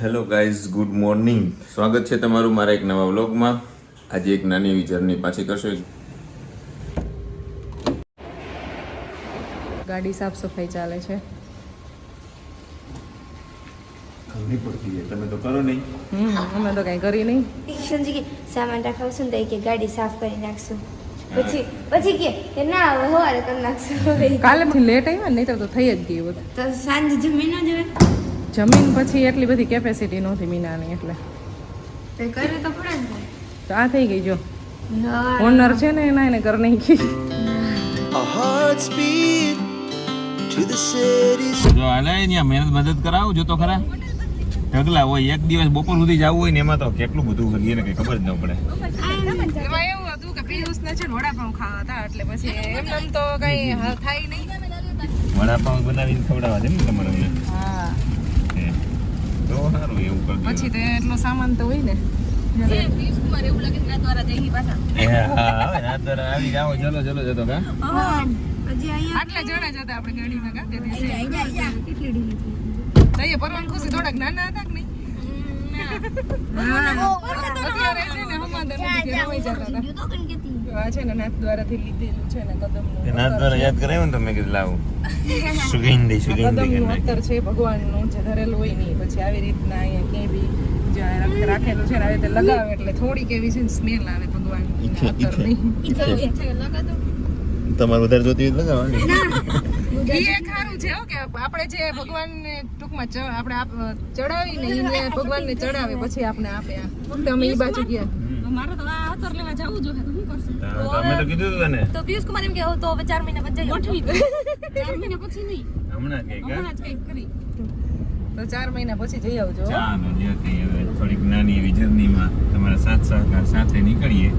Hello guys, good morning. સ્વાગત છે તમારું મારા એક નવા વ્લોગમાં. આજે એક નાની એવી જર્ની પાછી કરશું. ગાડી સાફ સફાઈ ચાલે છે. ખબર પડતી છે, તમે તો કરો નહીં. અમે તો કઈ કરી નહીં. સંજી સામાન રાખાવશું ને કે ગાડી સાફ કરી નાખશું. પછી કે ના હવે સવારે કરી નાખશું. કાલેથી લેટ આવ્યા ને, નહીં તો થઈ જ ગયું બધું. તો સાંજે જમીન જ હોય. જમીન પછી એટલી બધી કેપેસિટી નહોતી મીનાની, એટલે તો કરે તો પડે ને. તો આ થઈ ગઈ. જો ઓનર છે ને એના એને ઘર નહીં ગઈ. જો હાલે અહીંયા મદદ કરાવું જો તો ખરા. ઢગલા હોય, એક દિવસ બપોર સુધી જવું હોય ને એમાં તો કેટલું બધું કરીએ ને કઈ ખબર જ ન પડે. એમાં એવું હતું કે પિયુષને છે ને વડાપાઉં ખાવા હતા, એટલે પછી એમ તો કઈ થાય નહીં. વડાપાઉં બનાવીને ખવડાવવા છે ને તમારે અમને? હા, તો સારું એવું કરી દો. પછી તો એટલો સામાન તો હોય ને. પિયુષ કુમાર એવું લાગે ના દ્વારા જઈ પાછા. હા, ના દ્વારા આવી જાવ. ચલો જતો કા. હજી અહીંયા આટલા જણા જ હતા આપણે ગાડીમાં. કા તે દિવસે કેટલી ઢીલી થઈ. તઈએ પરવાન ખુશી થોડાક નાના હતા કે નહીં? અત્યારે છે ને હમાદર નથી રવાઈ જતા હતા. આ છે ને નાથ દ્વારાથી લીધેલું છે ને કદમનું. નાથ દ્વારા યાદ કરાવ્યું ને તો મેં કીધું લાવું. સુગંધી કદમનું અત્તર છે ભગવાનનું, જે ધરેલું હોય નહીં. પછી આવી રીતના અહીંયા ક્યાંય બી જ્યાં રાખેલું છે ને આવી રીતે લગાવે એટલે થોડીક એવી છે ને સ્મેલ આવે ભગવાનની અત્તરની. તમારે વધારે જોતી હોય લગાવવાની. ઈ એક સારું છે કે આપણે જે ભગવાનને ટૂંકમાં આપણે ચડાવીને એને ભગવાનને ચડાવે પછી આપણે આપે. તમે ઈ બાજુ ગયા. મારે તો આ અત્તર લેવા જવું જોઈએ તો શું કરશું? તમે તો કીધું હતું ને. તો પિયુષ કુમાર એમ કે તો હવે 4 મહિના પછી ગોઠવી દો. 4 મહિના પછી નહીં, હમણાં હમણાં જ કંઈક કરી. તો 4 મહિના પછી જઈ આવજો. ચાલો જે કઈ હવે થોડીક નાની એવી જર્નીમાં તમારા સાથ સહકાર સાથે નીકળીએ.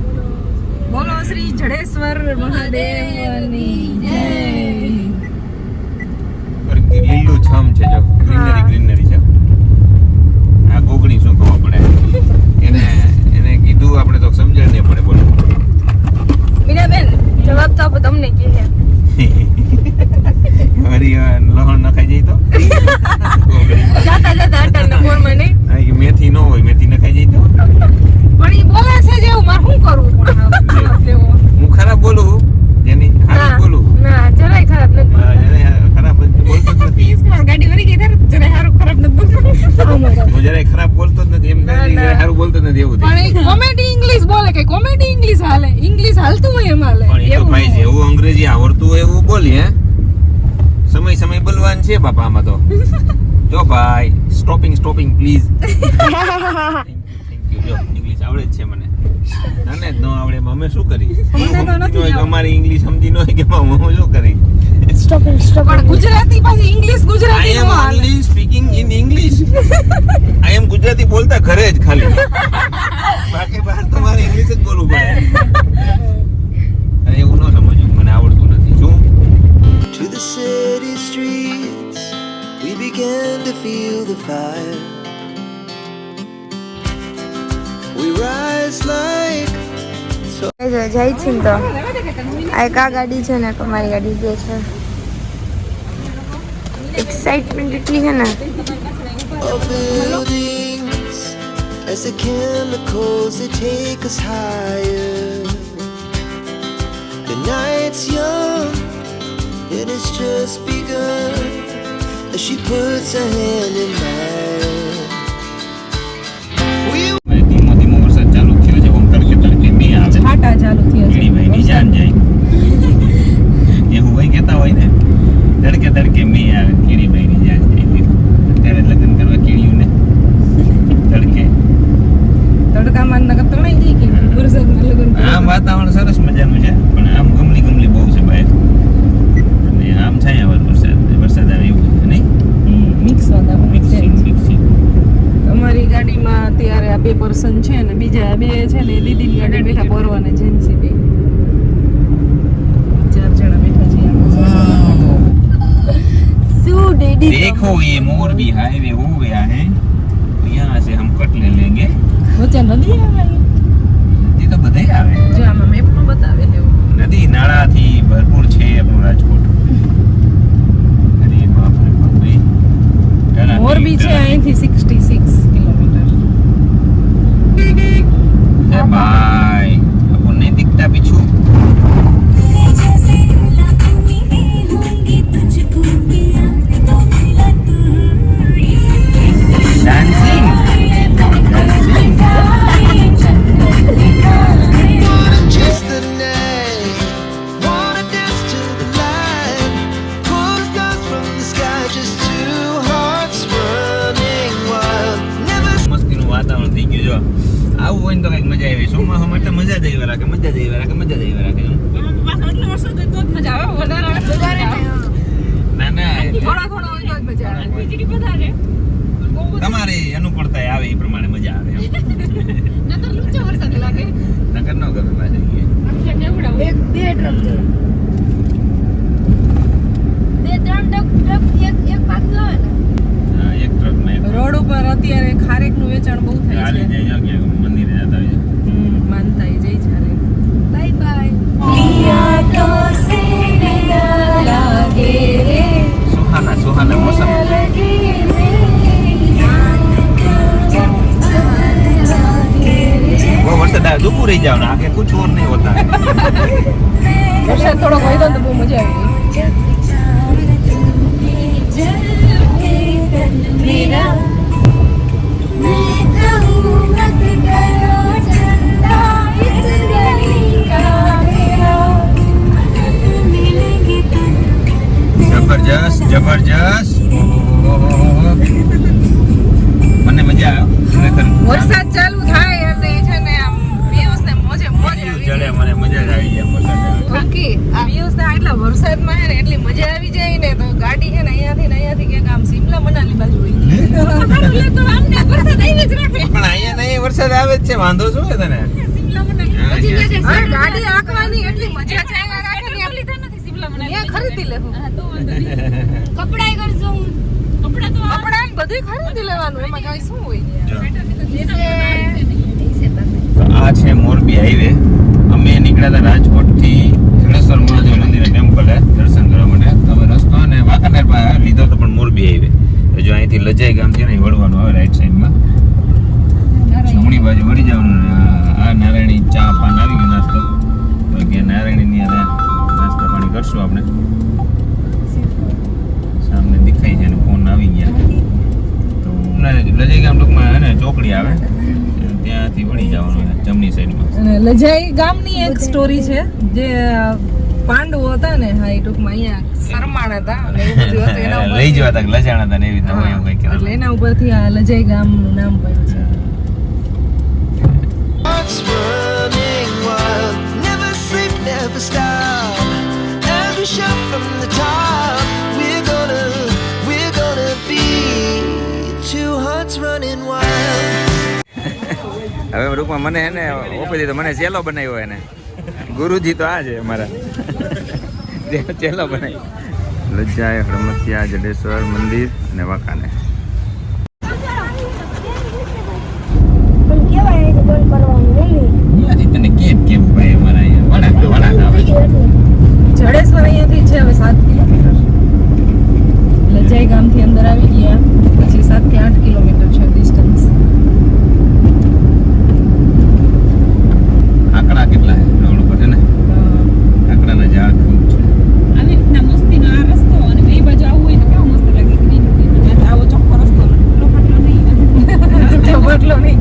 બોલો શ્રી જડેશ્વર મહાદેવની જય. લીલું છમ છે, જો ગ્રીનરી છે. આ ગોગડી શું ખબર પડે એને કીધું આપણે તો સમજણ નહીં પડે. બોલો મીનાબેન જવાબ તો આપો તમને કે છે. વળી લહણ નખાઈ જાય તો જાતા અટલ ફોરમાં નહીં. હા, કે મેથી ન હોય, મેથી નખાઈ જાય તો. પણ ઈ બોલે છે જેવું, મારે શું કરવું પણ હું ખરાબ બોલું જેની હારી બોલું. ના જરાય ખરાબ નથી. હા, જેને ખરાબ બોલતો જ નથી. ગાડી વળી ગઈ ત્યારે જરા સારું ખરાબ નથી બોલતો. હું જરાય ખરાબ બોલતો જ નથી, એમ નથી સારું બોલતો જ નથી, એવું પણ થાય. એક કોમેડી ઇંગ્લિશ બોલે કે કોમેડી ઇંગ્લિશ હાલે, ઇંગ્લિશ હાલતું હોય એમ હાલે. પણ એ તો ભાઈ જેવું અંગ્રેજી આવડતું હોય એવું બોલી. હે સમય બોલવાનું છે બાપા આમાં તો. જો ભાઈ stopping please. Thank you. English આવડે જ છે મને. નાને જ ન આવડે અમે શું કરી? અમારી ઇંગ્લિશ સમજી ન હોય કે હું શું કરી? પણ ગુજરાતી પાછી ઇંગ્લિશ I ગુજરાતી am નો હાલે. only speaking in English. I am Gujarati બોલતા ઘરે જ ખાલી. બાકી બહાર તમારે ઇંગ્લિશ જ બોલવું પડે. અરે એવું ન સમજવું, મને આવડતું નથી. શું? To the city streets, we began to feel the fire. We rise like જાય છે ને તો આ કા ગાડી છે ને તમારી ગાડી જે છે. એક્સાઇટમેન્ટ એટલી છે ને. of buildings as the chemicals they take us higher. The night's young and it's just begun as she puts her hand in mine. ધીમો વરસાદ ચાલુ થયો છે. ઓમ તડકે મી આવે. છાંટા ચાલુ થયા છે. ભાઈની જાન જાય. એવું હોય કહેતા હોય ને, તડકે મી આવે, કીડીભાઈની જાન જાય. અત્યારે લગ્ન કરવા કીડીયું ને તડકે તડકામાં નકર તણાઈ જઈ ગઈ વરસાદમાં લગન. આમ વાતાવરણ સરસ મજાનું છે, પણ આમ ગમલી બહુ છે બહાર. અને આમ છાયા વરસાદ આવે એવું છે નહીં. મિક્સ વાતાવરણ છે. મિક્સિંગ. અમારી ગાડીમાં અત્યારે આ 2 પર્સન છે ને બીજા 2 છે ને દીદીની ગાડી બેઠા પોરવા ને જેન્સી બે 4 જણા બેઠા છે. શું ડેડી देखो ये मोरबी हाईवे हो गया है, तो यहाँ से हम कट ले लेंगे. વચ્ચે નદી આવે. નદી તો બધે આવે. જો આમાં મેપમાં બતાવે છે એવું. નદી નાળાથી ભરપૂર છે આપણું રાજકોટ. અરે બાપ રે બાપ. મોરબી છે અહીંથી 66 કિલોમીટર. ચોમાસું માટે મજા જ આવી રાખે, મજા જ આવી રાખે, મજા જ આવી રાખે એમ. પાછો એટલો વરસાદ હોય તો જ મજા આવે વધારે આવે તો વધારે મજા આવે. ના ના થોડા થોડા હોય તો જ મજા આવે વીજળી વધારે બહુ તમારી અનુકૂળતા આવે એ પ્રમાણે મજા આવે એમ. નકર લૂંચો વરસાદ લાગે નકર ન ગમે પાછી. આખે કેવડાવે એક બે ટ્રક છે. બે ત્રણ ટ્રક એક પાક લાવે ને. હા, એક ટ્રકમાં એક રોડ ઉપર અત્યારે ખારેકનું વેચાણ બહુ થાય હાલી છે જાય ક્યાંક મંદિરે જતા હોય. માનતા જય ચાલે બાય બાય. સુહાના સુહાના મોસમ. वो वरसाद आए दुपू रही जाओ ना आगे कुछ और नहीं होता है. વરસાદ થોડોક હોય તો બહુ મજા આવી जबरदस्त जबरदस्त. મને મજા આવે ખરેખર. વરસાદ ચાલુ થાય એટલે એ છે ને આમ વ્યુઝ ને મોજે મોજે આવી ચડે જાય. મને મજા જ આવી જાય વરસાદ આવે. ઓકે આ વ્યુઝ ને આટલા વરસાદમાં છે ને એટલી મજા આવી જાય ને તો ગાડી છે ને અહીંયાથી ક્યાંક આમ સિમલા મનાલી બાજુ હોય તો આમને વરસાદ આવી જ રાખે પણ અહીંયા નહીં વરસાદ આવે જ છે, વાંધો શું છે તને? શિમલા મનાલી હા, પછી yes. જે હા, ગાડી આંકવાની એટલી મજા છે લીધા નથી શિમલા મનાલી અહીંયા ખરીદી લેવું હા તો વાંધો નહીં કપડાય કરજો હું. કપડા તો આ કપડા ને બધું ખરીદી લેવાનું એમાં કઈ શું હોય જો. ડીસે આ છે મોરબી હાઈવે. અમે નીકળ્યા હતા રાજકોટથી જડેશ્વર મહાદેવ મંદિરે ટેમ્પલે દર્શન કરવા માટે. તમે રસ્તો ને વાંકાનેર પાસે લીધો તો પણ મોરબી હાઈવે. તો જો અહીંથી લજાઈ ગામ છે ને વળવાનું આવે રાઈટ સાઈડમાં. જમણી બાજુ વળી જવાનું. ને આ નારાયણી ચા પાન આવી ગયું નાસ્તો. તો કે નારાયણીની આ નાસ્તા પાણી કરશું આપણે. સામે દેખાય છે ને ફોન આવી ગયા. તો લજાઈ ગામ ટૂંકમાં હે ને ચોકડી આવે ત્યાંથી વળી જવાનું છે જમણી સાઈડમાં. અને લજાઈ ગામની એક સ્ટોરી છે જે પાંડવો હતા ને હા એ ટૂંકમાં અહીંયા શરમાળ હતા અને એવું બધું હતું એના ઉપર લઈ જવા તક લજાણા હતા ને એવી રીતના હોય એવું કંઈક એટલે એના ઉપરથી આ લજાઈ ગામનું નામ પડ્યું છે Hearts running wild, never sleep, never stop. Every shot from the top, we're gonna be two hearts running wild. હવે રૂપમાં મને હે ને ઓપેથી તો મને ચેલો બનાવ્યો એને ગુરુજી તો આ છે અમારા ચેલો બનાવ્યો. લજ્જાએ હરમતિયા જડેશ્વર મંદિર અને વાંકાનેર. પણ કેવાય કે બંધ કરવાનું નહીં. અહીંયાથી તને કેવું ભાઈ અમારા અહીંયા વડાકા આવે છે. જડેશ્વર અહીંયાથી છે હવે 7 કિલોમીટર લજાઈ ગામથી અંદર આવી ગયા પછી 7 થી 8 કિલોમીટર છે ડિસ્ટન્સ. આંકડા કેટલા છે રોડ ઉપર છે ને આંકડાના ઝાડ ખૂબ છે. આવી રીતના મસ્તીનો આ રસ્તો અને બે બાજુ આવું હોય તો કેવો મસ્ત લાગે ગ્રીન ગ્રીન આવો ચોખ્ખો રસ્તો લોખંડનો નહીં રસ્તો બદલો નહીં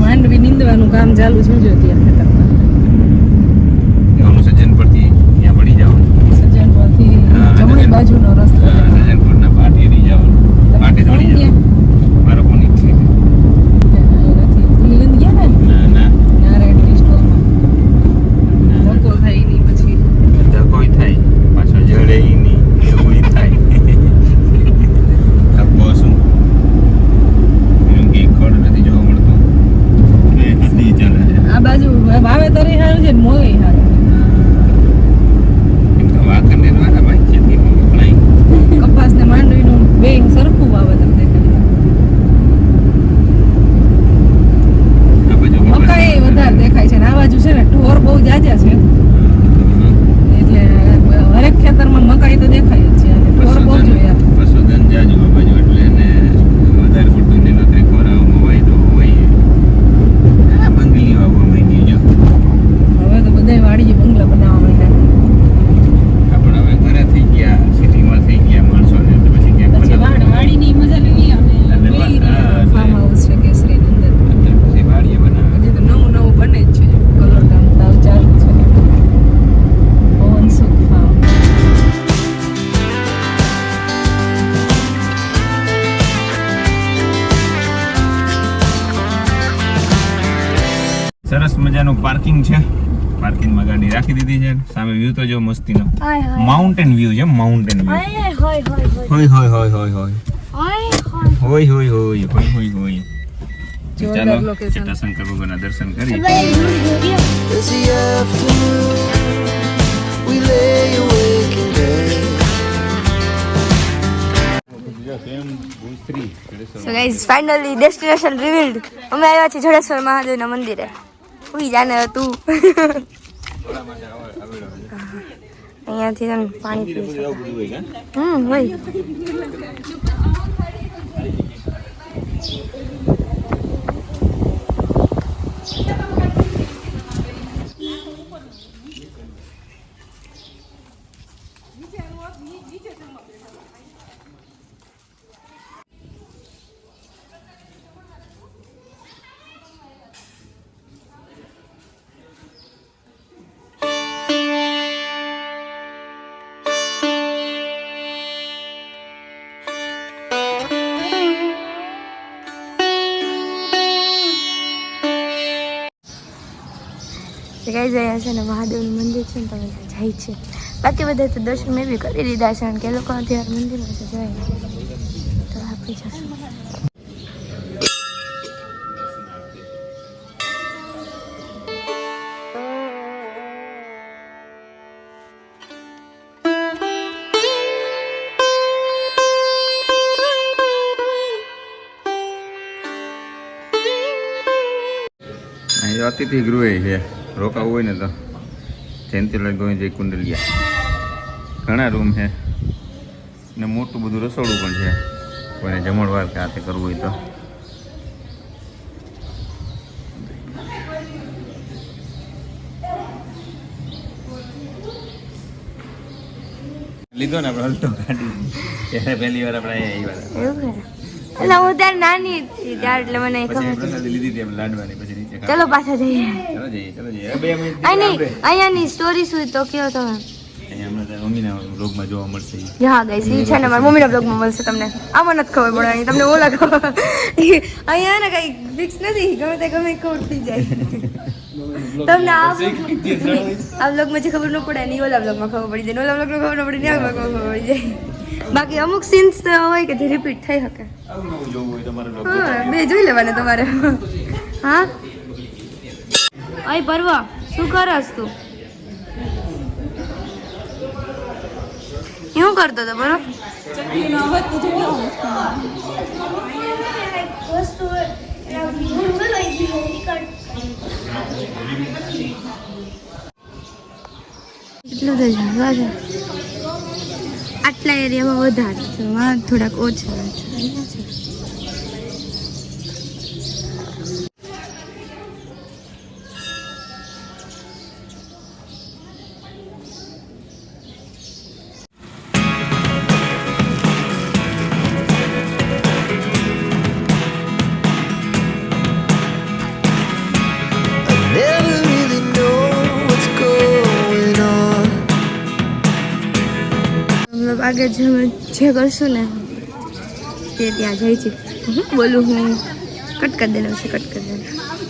માંડવી નીંદવાનું કામ ચાલુ છે જો ત્યાં ખેતરમાં એવાનું સજ્જન પરથી ત્યાં વળી જવાનું. સજ્જનપુરથી જમણી બાજુનો રસ્તો છે. સજ્જનપુરના પાટીથી જવાનું. પાટી વળી જવાનું. મારો કોની છે અહીંયાથી લીલીંદ ગયા ને ના ના નારાયણ સ્ટોરમાં ધક્કો થાય નહીં પછી કોઈ થાય પાછળ જડે નહીં એવું થાય. ધક્કો શું એમ કે ખડ નથી જોવા મળતું. નદી ચાલે છે. આ બાજુ સરસ મજાનું પાર્કિંગ છે. પાર્કિંગમાં ગાડી રાખી દીધી છે. સામે વ્યૂ તો જો મસ્તીનો હાય હાય માઉન્ટેન વ્યૂ છે. Mountain view. હાય હોય હોય હોય હોય હોય હોય હોય હોય હાય હોય હોય હોય હોય હોય હોય. જોરદાર ચાલો location. જટાશંકર ભગવાનના દર્શન કરીએ. As the afternoon we lay awake in bed. So guys finally destination revealed. અમે આવ્યા છીએ જડેશ્વર મહાદેવના મંદિરે. ઉઈ જાને તું અહીંયાથી છે ને પાણી પી શકે. હોય ગાઈઝ અહીંયા છે ને મહાદેવનું મંદિર છે ને તમે જાય છે. બાકી બધા તો દર્શન મેં બી કરી લીધા છે કે એ લોકો અત્યારે મંદિરમાં છે જાય તો આપણે જશું. અહીં અતિથિ ગૃહ છે. રોકાવું હોય ને તો જયંતિલાલ ગોવિંદજી કુંડલિયા. ઘણા રૂમ છે ને મોટું બધું રસોડું પણ છે. કોઈને જમણવાર કે હાથે કરવું હોય તો. લીધો ને આપણે અલ્ટો ગાડી ત્યારે પહેલી વાર આપણે અહીંયા આવ્યા એવું છે એટલે હું ત્યારે નાની હતી ત્યારે એટલે મને હતા. પછી ખબર. પ્રસાદી લીધી હતી આપણે લાડવાની. પછી નીચે ચલો પાછા જઈએ. ચલો જઈએ હવે 2 મિનિટ અહીંયાની સ્ટોરી શું તો કયો તમે. અહીંયા હમણાં તારા મમ્મીના વ્લોગમાં જોવા મળશે ઈ. હા ગાઈસ ઈ છે ને મારી મમ્મીના બ્લોગમાં મળશે તમને. આમાં નથી ખબર પડવાની તમને ઓલા ખબર. અહીંયા ને કઈ ફિક્સ નથી ગમે તે ગમે ખબર થઈ જાય તમને. આ બ્લોગમાં જે ખબર ન પડે ને ઓલા બ્લોગમાં ખબર પડી જાય. ઓલા બ્લોગમાં ખબર ન પડે ને આ બ્લોગમાં ખબર પડી જાય. બાકી અમુક સીન્સ તો હોય કે જે રિપીટ થઈ શકે. આવું નવું જોવું હોય તમારે vlog હા બે જોઈ લેવાના તમારે. હા અય પરવા શું કરસ તું? શું કરતો હતો બરો? ચકલીનો અવાજ તો જો કેવો મસ્ત કેટલું થઈ જાય આટલા એરિયામાં વધારે છે. હા થોડાક ઓછા છે. Never really know what's going on. મતલબ આગળ જે અમે જે કરશું ને તે ત્યાં જાય છે. બોલું હું કટ કરી દેવાનું છે. કટ કરી દેવાનું.